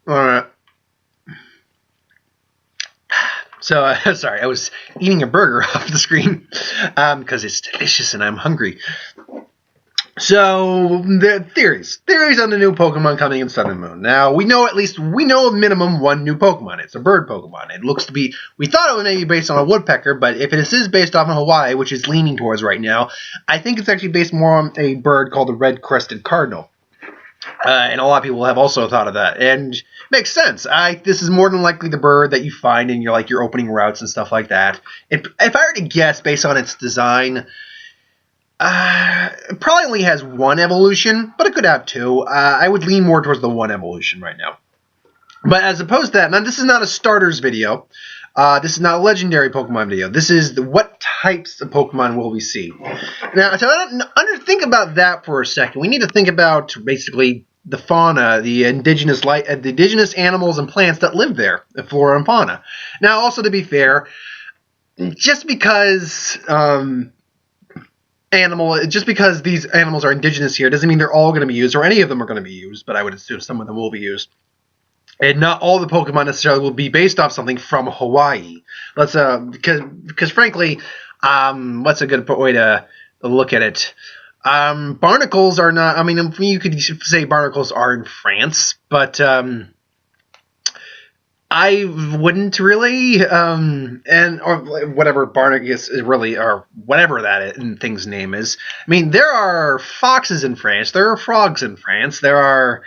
Alright. So, sorry, I was eating a burger off the screen because it's delicious and I'm hungry. So, the theories on the new Pokemon coming in Sun and Moon. Now, we know minimum one new Pokemon. It's a bird Pokemon. It looks to be, we thought it was maybe based on a woodpecker, but if it is based off of Hawaii, which is leaning towards right now, I think it's actually based more on a bird called the red-crested cardinal. And a lot of people have also thought of that, and makes sense. This is more than likely the bird that you find in your opening routes and stuff like that. If I were to guess based on its design, it probably only has one evolution, but it could have two. I would lean more towards the one evolution right now. But as opposed to that, now this is not a starters video. This is not a legendary Pokemon video. This is what types of Pokemon will we see. Now, to think about that for a second, we need to think about basically the fauna, the indigenous animals and plants that live there, the flora and fauna. Now, also to be fair, just because these animals are indigenous here doesn't mean they're all going to be used, or any of them are going to be used, but I would assume some of them will be used. And not all the Pokemon necessarily will be based off something from Hawaii. Because frankly, what's a good way to look at it? Barnacles are not. I mean, you could say barnacles are in France, but I wouldn't really, or whatever Barnacus is really, or whatever that thing's name is. I mean, there are foxes in France, there are frogs in France, there are,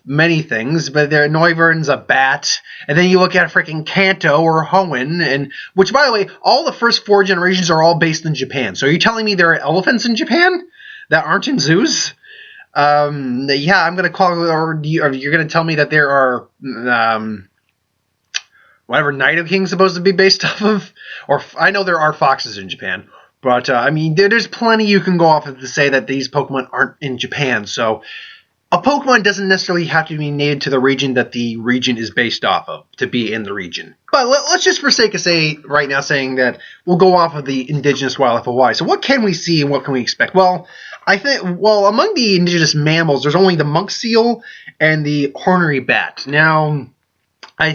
many things, but Noivern's a bat, and then you look at freaking Kanto or Hoenn, and, which, by the way, all the first 4 generations are all based in Japan. So are you telling me there are elephants in Japan that aren't in zoos? Yeah, I'm going to call, or you're going to tell me that there are, whatever Nidoking's supposed to be based off of. Or I know there are foxes in Japan, but I mean, there's plenty you can go off of to say that these Pokemon aren't in Japan. So a Pokemon doesn't necessarily have to be native to the region that the region is based off of to be in the region. But let's just for sake of right now saying that we'll go off of the indigenous wildlife of Hawaii. So what can we see and what can we expect? Well, among the indigenous mammals, there's only the monk seal and the hornery bat. Now, we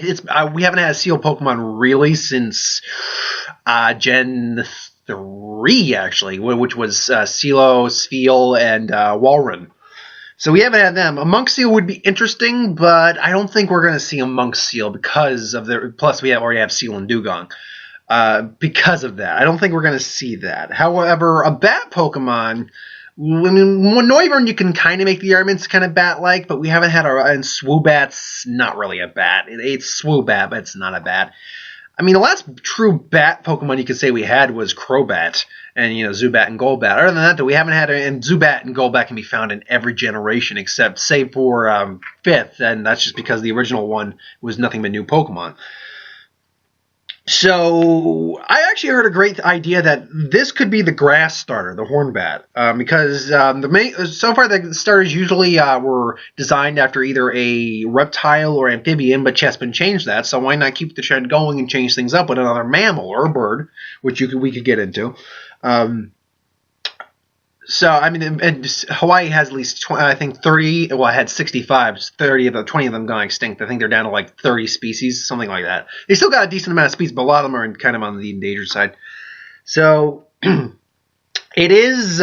haven't had a seal Pokemon really since Gen 3, actually, which was Silo, Spheal, and Walrein. So we haven't had them. A monk seal would be interesting, but I don't think we're going to see a monk seal because of plus we already have Seal and Dugong. Because of that, I don't think we're going to see that. However, a bat Pokemon, I mean, Noivern, you can kind of make the arguments kind of bat-like, but we haven't had and Swoobat's not really a bat. It's Swoobat, but it's not a bat. I mean, the last true bat Pokemon you could say we had was Crobat, and, Zubat and Golbat. Other than that, we haven't had, and Zubat and Golbat can be found in every generation, except, save for 5th, and that's just because the original one was nothing but new Pokemon. So, I actually heard a great idea that this could be the grass starter, the Hornbat, because so far the starters usually were designed after either a reptile or amphibian, but Chespin changed that, so why not keep the trend going and change things up with another mammal or a bird, which we could get into. So, I mean, and Hawaii has at least, I think, 30, well, it had 65, 20 of them gone extinct. I think they're down to like 30 species, something like that. They still got a decent amount of species, but a lot of them are kind of on the endangered side. So, it is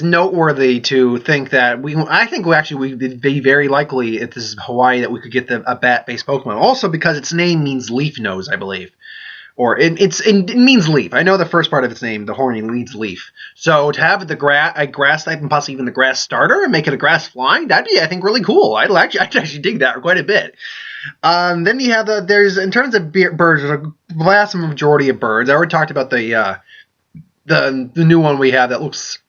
noteworthy to think that I think we'd be very likely, if this is Hawaii, that we could get a bat-based Pokemon. Also because its name means leaf nose, I believe. Or it means leaf. I know the first part of its name, the horny, means leaf. So to have a grass type and possibly even the grass starter and make it a grass flying, that'd be, I think, really cool. I'd actually dig that quite a bit. Then you have in terms of birds, there's a vast majority of birds. I already talked about the new one we have that looks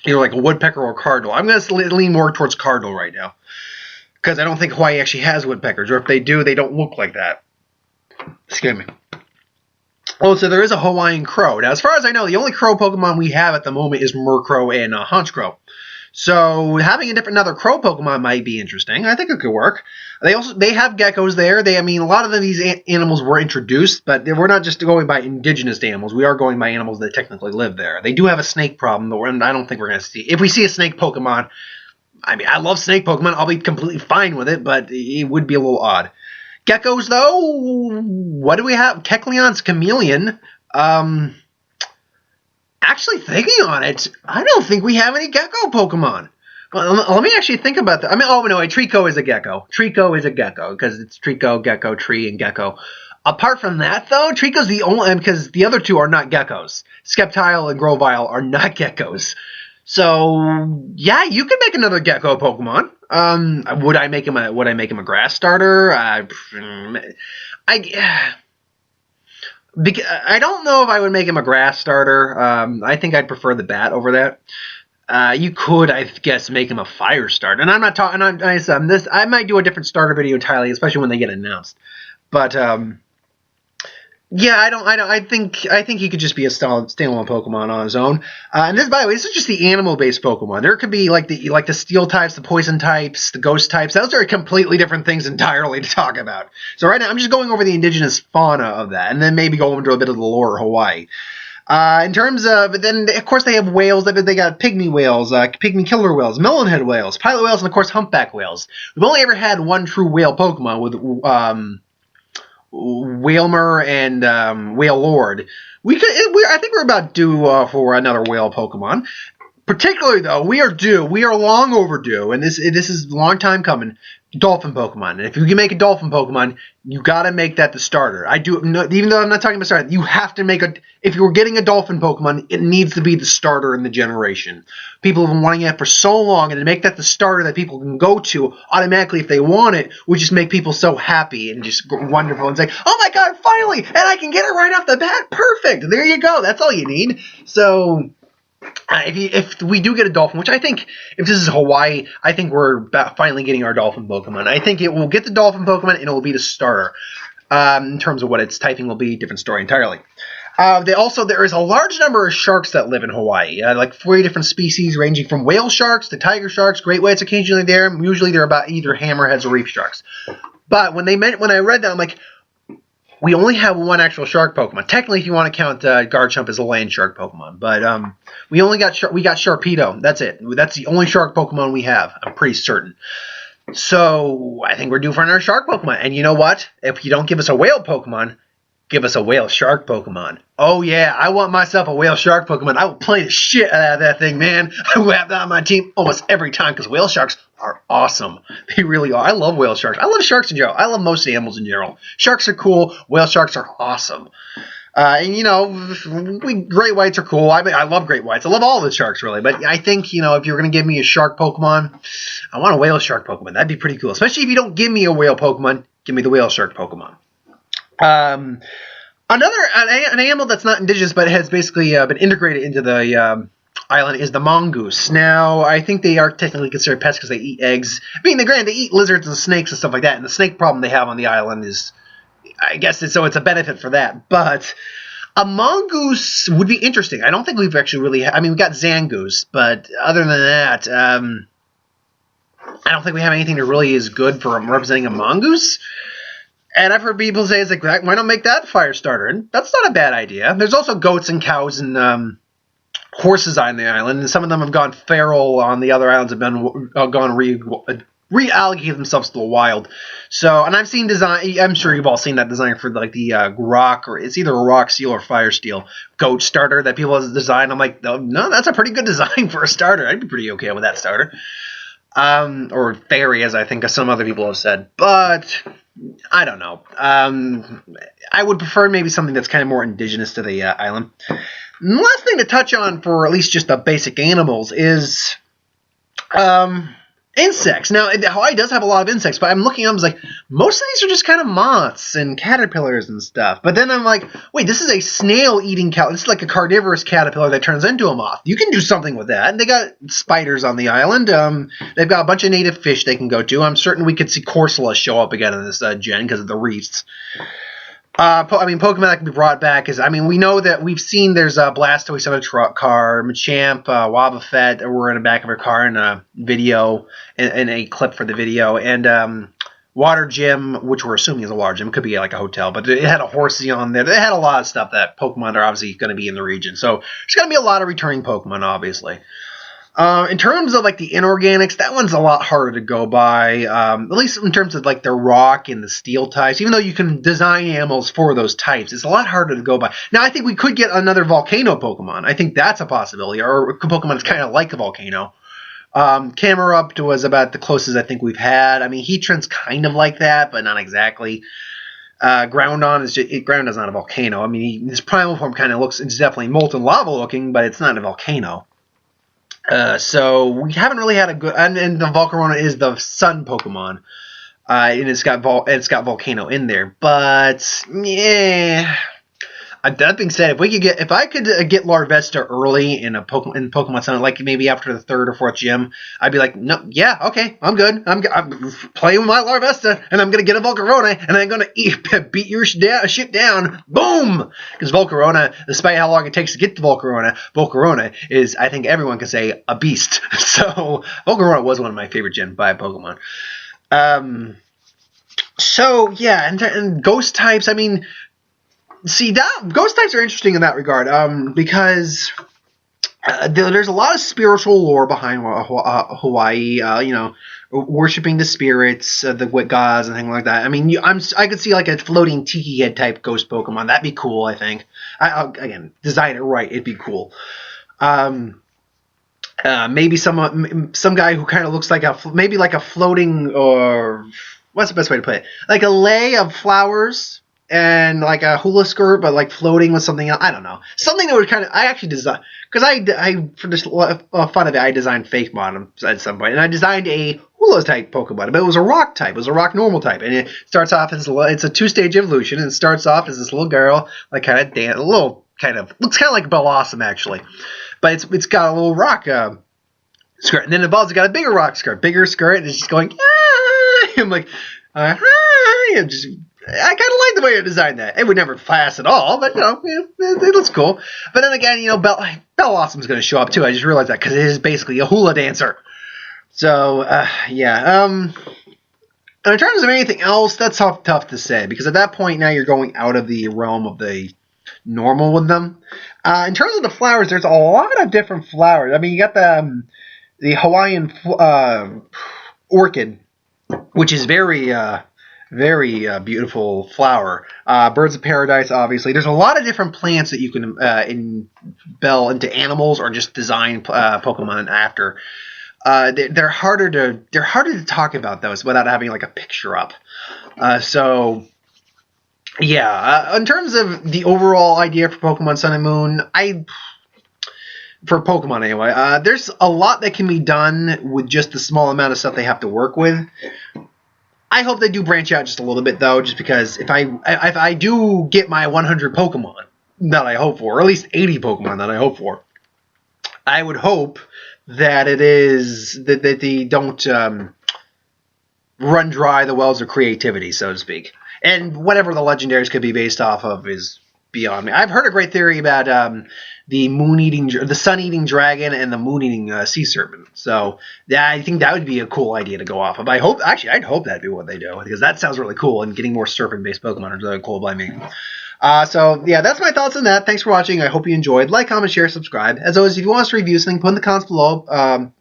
like a woodpecker or a cardinal. I'm going to lean more towards cardinal right now because I don't think Hawaii actually has woodpeckers, or if they do, they don't look like that. Excuse me. Oh, so there is a Hawaiian crow. Now, as far as I know, the only crow Pokemon we have at the moment is Murkrow and Honchkrow. So having another crow Pokemon might be interesting. I think it could work. They have geckos there. A lot of these animals were introduced, but we're not just going by indigenous animals. We are going by animals that technically live there. They do have a snake problem, though, and I don't think we're going to see. If we see a snake Pokemon, I mean, I love snake Pokemon. I'll be completely fine with it, but it would be a little odd. Geckos, though, what do we have? Kecleon's Chameleon. Actually, thinking on it, I don't think we have any Gecko Pokemon. Well, let me actually think about that. I mean, oh no, Trico is a Gecko. Trico is a Gecko because it's Trico, Gecko, Tree, and Gecko. Apart from that, though, Trico's the only, because the other two are not geckos. Sceptile and Grovyle are not geckos. So yeah, you could make another gecko Pokemon. Would I make him a grass starter? I don't know if I would make him a grass starter. I think I'd prefer the bat over that. You could, I guess, make him a fire starter. And I'm not talking. I might do a different starter video entirely, especially when they get announced. But yeah, I think he could just be a standalone Pokemon on his own. And this, by the way, this is just the animal-based Pokemon. There could be like the steel types, the poison types, the ghost types. Those are completely different things entirely to talk about. So right now, I'm just going over the indigenous fauna of that, and then maybe go into a bit of the lore of Hawaii. In terms of, but then of course they have whales. They got pygmy whales, pygmy killer whales, melonhead whales, pilot whales, and of course humpback whales. We've only ever had one true whale Pokemon with Whalmer and Wailord. I think we're about due for another whale Pokemon. Particularly though, we are due. We are long overdue, and this is a long time coming. Dolphin Pokemon, and if you can make a Dolphin Pokemon, you gotta make that the starter. Even though I'm not talking about starter, you have to make if you're getting a Dolphin Pokemon, it needs to be the starter in the generation. People have been wanting it for so long, and to make that the starter that people can go to automatically if they want it, would just make people so happy and just wonderful and say, oh my god, finally, and I can get it right off the bat, perfect, there you go, that's all you need. So if we do get a Dolphin, which I think, if this is Hawaii, I think we're finally getting our Dolphin Pokemon. I think it will get the Dolphin Pokemon, and it will be the starter. In terms of what its typing will be, different story entirely. There is a large number of sharks that live in Hawaii, like 40 different species, ranging from whale sharks to tiger sharks, great whites occasionally there. Usually they're about either hammerheads or reef sharks. But when I read that, I'm like, we only have one actual shark Pokemon. Technically, if you want to count Garchomp as a land shark Pokemon, but we got Sharpedo. That's it. That's the only shark Pokemon we have. I'm pretty certain. So I think we're due for another shark Pokemon. And you know what? If you don't give us a whale Pokemon, give us a whale shark Pokemon. Oh yeah, I want myself a whale shark Pokemon. I will play the shit out of that thing, man. I will have that on my team almost every time because whale sharks are awesome. They really are. I love whale sharks. I love sharks in general. I love most animals in general. Sharks are cool. Whale sharks are awesome. And great whites are cool. I love great whites. I love all the sharks really. But I think, if you're going to give me a shark Pokemon, I want a whale shark Pokemon. That'd be pretty cool. Especially if you don't give me a whale Pokemon, give me the whale shark Pokemon. An animal that's not indigenous but has basically been integrated into the island is the mongoose. Now, I think they are technically considered pests because they eat eggs. I mean, they eat lizards and snakes and stuff like that, and the snake problem they have on the island is, I guess, it's a benefit for that. But a mongoose would be interesting. I don't think we've actually really we've got Zangoose, but other than that, I don't think we have anything that really is good for representing a mongoose. And I've heard people say, it's like, why not make that fire starter? And that's not a bad idea. There's also goats and cows and horses on the island, and some of them have gone feral on the other islands, have been reallocated themselves to the wild. So, and I've seen design, I'm sure you've all seen that design for like the rock, or it's either a rock seal or fire steel goat starter that people have designed. I'm like, no, that's a pretty good design for a starter. I'd be pretty okay with that starter. Or fairy, as I think some other people have said. But I don't know. I would prefer maybe something that's kind of more indigenous to the island. Last thing to touch on for at least just the basic animals is insects. Now, Hawaii does have a lot of insects, but I'm looking at them, like, most of these are just kind of moths and caterpillars and stuff. But then I'm like, wait, this is a snail-eating caterpillar. This is like a carnivorous caterpillar that turns into a moth. You can do something with that. And they got spiders on the island. They've got a bunch of native fish they can go to. I'm certain we could see Corsola show up again in this gen because of the reefs. Pokemon that can be brought back is, we know that we've seen there's a Blastoise on a truck car, Machamp, Wobbuffet were in the back of a car in a video, in a clip for the video, and Water Gym, which we're assuming is a water gym, it could be like a hotel, but it had a horsey on there. They had a lot of stuff that Pokemon are obviously going to be in the region, so there's going to be a lot of returning Pokemon, obviously. In terms of like the inorganics, that one's a lot harder to go by. At least in terms of like the rock and the steel types. Even though you can design animals for those types, it's a lot harder to go by. Now, I think we could get another volcano Pokemon. I think that's a possibility, or a Pokemon that's kind of like a volcano. Camerupt was about the closest I think we've had. I mean, Heatran's kind of like that, but not exactly. Groundon is Groundon's not a volcano. I mean, his primal form kind of looks, it's definitely molten lava looking, but it's not a volcano. So we haven't really had a good, and the Volcarona is the sun Pokemon, and it's got Volcano in there. But yeah, that being said, if I could get Larvesta early in Pokemon Sun, like maybe after the 3rd or 4th gym, I'd be like, no, yeah, okay, I'm good. I'm playing with my Larvesta, and I'm gonna get a Volcarona, and I'm gonna beat your shit down, boom! Because Volcarona, despite how long it takes to get to Volcarona is, I think everyone can say, a beast. So Volcarona was one of my favorite Gen 5 Pokemon. So yeah, and Ghost types, I mean. See, ghost types are interesting in that regard, because there's a lot of spiritual lore behind Hawaii. You know, worshiping the spirits, the gods, and things like that. I mean, I could see like a floating tiki head type ghost Pokemon. That'd be cool. I think. Again, design it right, it'd be cool. Maybe some guy who kind of looks like maybe like a floating, or what's the best way to put it? Like a lei of flowers. And like a hula skirt, but like floating with something else. I don't know. Something that would kind of, I actually designed, because I for just fun of it, I designed Fake Mon at some point. And I designed a hula type Pokemon, but it was a rock type. It was a rock normal type. And it starts off as, it's a 2-stage evolution. And it starts off as this little girl, like kind of looks kind of like Blossom actually. But it's got a little rock skirt. And then it evolves, it's got a bigger rock skirt. Bigger skirt, and it's just going, ah! I'm like, hi! I'm just... I kind of like the way you designed that. It would never pass at all, but, you know, it looks cool. But then again, you know, Bellossom's going to show up, too. I just realized that, because it is basically a hula dancer. So, yeah. In terms of anything else, that's tough to say, because at that point, now you're going out of the realm of the normal with them. In terms of the flowers, there's a lot of different flowers. I mean, you got the Hawaiian orchid, which is very beautiful flower. Birds of Paradise, obviously. There's a lot of different plants that you can embell into animals or just design Pokemon after. They're harder to talk about those without having like a picture up. So yeah, in terms of the overall idea for Pokemon Sun and Moon, for Pokemon anyway, there's a lot that can be done with just the small amount of stuff they have to work with. I hope they do branch out just a little bit, though, just because if I do get my 100 Pokemon that I hope for, or at least 80 Pokemon that I hope for, I would hope that that they don't run dry the wells of creativity, so to speak. And whatever the legendaries could be based off of is beyond me. I've heard a great theory about the sun-eating dragon and the moon-eating sea serpent. So yeah, I think that would be a cool idea to go off of. I'd hope that'd be what they do, because that sounds really cool, and getting more serpent-based Pokemon is really cool by me. So yeah, that's my thoughts on that. Thanks for watching. I hope you enjoyed. Like, comment, share, subscribe. As always, if you want us to review something, put in the comments below. Put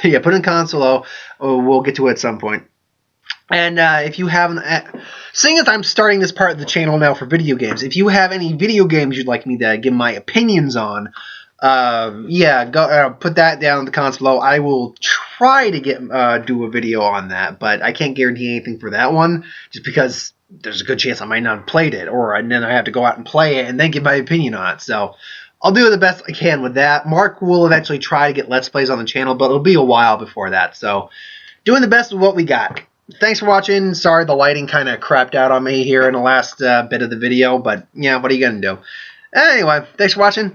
in the comments below. We'll get to it at some point. And if you haven't, seeing as I'm starting this part of the channel now for video games, if you have any video games you'd like me to give my opinions on, yeah, go put that down in the comments below. I will try to do a video on that, but I can't guarantee anything for that one, just because there's a good chance I might not have played it, and then I have to go out and play it and then give my opinion on it. So I'll do the best I can with that. Mark will eventually try to get Let's Plays on the channel, but it'll be a while before that. So doing the best with what we got. Thanks for watching. Sorry the lighting kind of crapped out on me here in the last bit of the video, but yeah, what are you going to do? Anyway, thanks for watching.